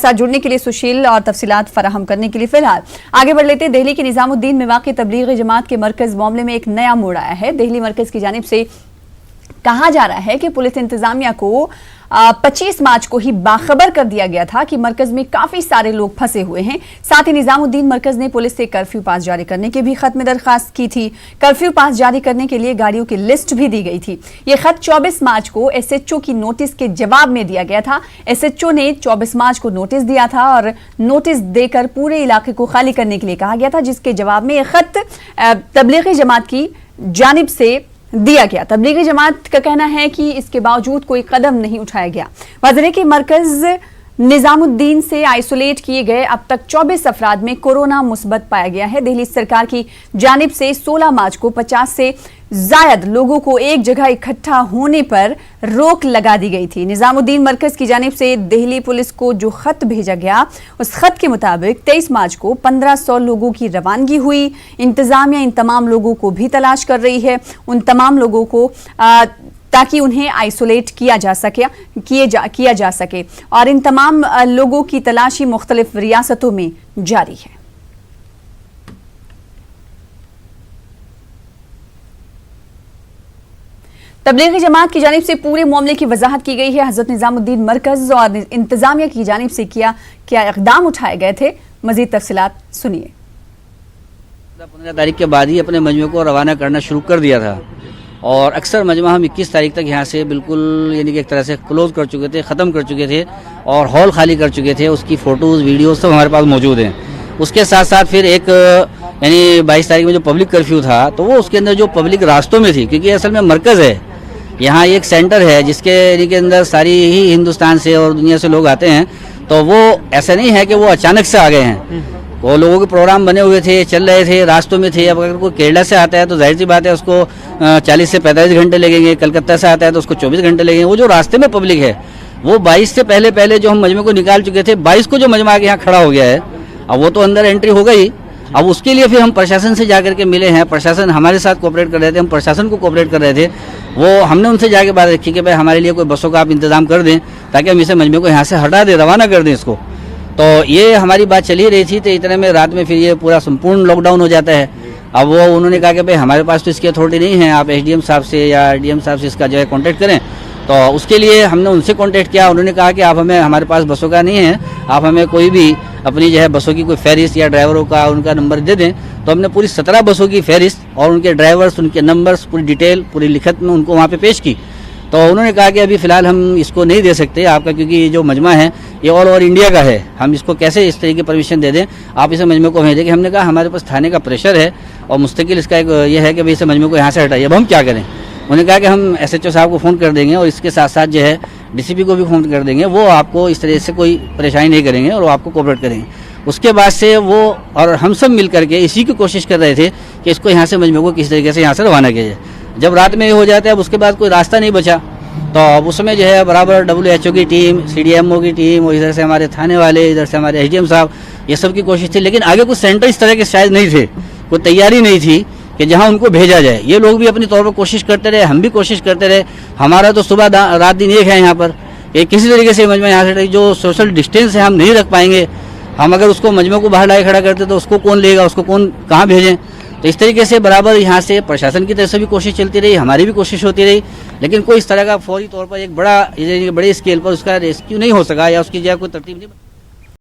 साथ जुड़ने के लिए सुशील और तफसीलात फराहम करने के लिए फिलहाल आगे बढ़ लेते हैं। दिल्ली के निजामुद्दीन में वाक़ तबलीगी जमात के मरकज मामले में एक नया मोड़ आया है। दिल्ली मरकज की जानिब से कहा जा रहा है कि पुलिस इंतजामिया को 25 मार्च को ही बाखबर कर दिया गया था कि मरकज में काफी सारे लोग फंसे हुए हैं। साथ ही निजामुद्दीन मरकज ने पुलिस से कर्फ्यू पास जारी करने की भी खत में दरखास्त की थी। कर्फ्यू पास जारी करने के लिए गाड़ियों की लिस्ट भी दी गई थी। यह खत 24 मार्च को एसएचओ की नोटिस के जवाब में दिया गया था। एसएचओ ने 24 मार्च को नोटिस दिया था और नोटिस देकर पूरे इलाके को खाली करने के लिए कहा गया था, जिसके जवाब में यह खत तबलीगी जमात की जानिब से दिया गया। तबलीगी जमात का कहना है कि इसके बावजूद कोई कदम नहीं उठाया गया। वज़ीर के मरकज निजामुद्दीन से आइसोलेट किए गए अब तक 24 अफराद में कोरोना मुस्बत पाया गया है। दिल्ली सरकार की जानिब से 16 मार्च को 50 से जायद लोगों को एक जगह इकट्ठा होने पर रोक लगा दी गई थी। निजामुद्दीन मरकज की जानिब से दिल्ली पुलिस को जो खत भेजा गया, उस खत के मुताबिक 23 मार्च को 1500 लोगों की रवानगी हुई। इंतजामिया इन तमाम लोगों को भी तलाश कर रही है, उन तमाम लोगों को ताकि उन्हें आइसोलेट किया जा सके और इन तमाम लोगों की तलाशी मुख्तलिफ रियासतों में जारी है। तबलीगी जमात की जानिब से पूरे मामले की वजाहत की गई है। हजरत निजामुद्दीन मरकज और इंतजामिया की जानिब से क्या इकदाम उठाए गए थे, मजीद तफसीलात सुनिए। 15 तारीख के बाद ही अपने मजमे को रवाना करना शुरू कर दिया था और अक्सर मजमा हम 21 तारीख तक यहाँ से बिल्कुल यानी कि एक तरह से क्लोज कर चुके थे, ख़त्म कर चुके थे और हॉल खाली कर चुके थे। उसकी फ़ोटोज़ वीडियोज़ सब हमारे पास मौजूद हैं। उसके साथ साथ फिर एक यानी 22 तारीख में जो पब्लिक कर्फ्यू था, तो वो उसके अंदर जो पब्लिक रास्तों में थी, क्योंकि असल में मरकज़ है, यहाँ एक सेंटर है जिसके यानी के अंदर सारी ही हिंदुस्तान से और दुनिया से लोग आते हैं। तो वो ऐसा नहीं है कि वो अचानक से आ गए हैं, वो लोगों के प्रोग्राम बने हुए थे, चल रहे थे, रास्तों में थे। अब अगर कोई केरला से आता है तो जाहिर सी बात है उसको 40 से 45 घंटे लगेंगे, कलकत्ता से आता है तो उसको 24 घंटे लगेंगे। वो जो रास्ते में पब्लिक है वो 22 से पहले जो हम मजमे को निकाल चुके थे, 22 को जो मजमा आके यहाँ खड़ा हो गया है, अब वो तो अंदर एंट्री हो गई। अब उसके लिए फिर हम प्रशासन से जाकर के मिले हैं, प्रशासन हमारे साथ कोऑपरेट कर रहे थे, हम प्रशासन को कोऑपरेट कर रहे थे। वो हमने उनसे जाके बात रखी कि भाई हमारे लिए कोई बसों का आप इंतजाम कर दें ताकि हम इसे मजमे को यहाँ से हटा दें, रवाना कर दें इसको। तो ये हमारी बात चली रही थी। तो इतने में रात में फिर ये पूरा संपूर्ण लॉकडाउन हो जाता है। अब वो उन्होंने कहा कि भाई हमारे पास तो इसकी अथॉरिटी नहीं है, आप एसडीएम साहब से या डीएम साहब से इसका जो है कॉन्टैक्ट करें। तो उसके लिए हमने उनसे कॉन्टैक्ट किया। उन्होंने कहा कि आप हमारे पास बसों का नहीं है, आप हमें कोई भी अपनी जो है बसों की कोई फहरिस्त या ड्राइवरों का उनका नंबर दे दें। तो हमने पूरी 17 बसों की फहरिस्त और उनके ड्राइवर्स, उनके नंबर्स, पूरी डिटेल पूरी लिखत में उनको वहाँ पे पेश की। तो उन्होंने कहा कि अभी फ़िलहाल हम इसको नहीं दे सकते आपका, क्योंकि ये जो मजमा है ये ऑल ओवर इंडिया का है, हम इसको कैसे इस तरीके परमिशन दे दें, आप इसे मजमे को भेजें। कि हमने कहा हमारे पास थाने का प्रेशर है और मुस्तकिल इसका एक ये है कि भाई इसे मजमे को यहाँ से हटाइए। अब हम क्या करें? उन्होंने कहा कि हम एसएचओ साहब को फ़ोन कर देंगे और इसके साथ साथ जो है डीसीपी को भी फ़ोन कर देंगे, वो आपको इस तरह से कोई परेशानी नहीं करेंगे और वो आपको कोऑपरेट करेंगे। उसके बाद से वो और हम सब मिल करके इसी की कोशिश कर रहे थे कि इसको यहाँ से मजमे को किस तरीके से यहाँ से रवाना किया जाए। जब रात में ये हो जाता है, अब उसके बाद कोई रास्ता नहीं बचा, तो अब उसमें जो है बराबर WHO की टीम, CDMO की टीम और इधर से हमारे थाने वाले, इधर से हमारे एसडीएम साहब, ये सब की कोशिश थी। लेकिन आगे कुछ सेंटर इस तरह के शायद नहीं थे, कोई तैयारी नहीं थी कि जहां उनको भेजा जाए। ये लोग भी अपनी तौर पर कोशिश करते रहे, हम भी कोशिश करते रहे। हमारा तो सुबह रात दिन एक है यहाँ पर, ये किसी तरीके से मजमा यहाँ से जो सोशल डिस्टेंस है हम नहीं रख पाएंगे। हम अगर उसको मजमे को बाहर लाए खड़ा करते तो उसको कौन लेगा, उसको कौन कहाँ भेजें। तो इस तरीके से बराबर यहाँ से प्रशासन की तरफ से भी कोशिश चलती रही, हमारी भी कोशिश होती रही, लेकिन कोई इस तरह का फौरी तौर पर एक बड़े स्केल पर उसका रेस्क्यू नहीं हो सका या उसकी जगह कोई तरतीब नहीं।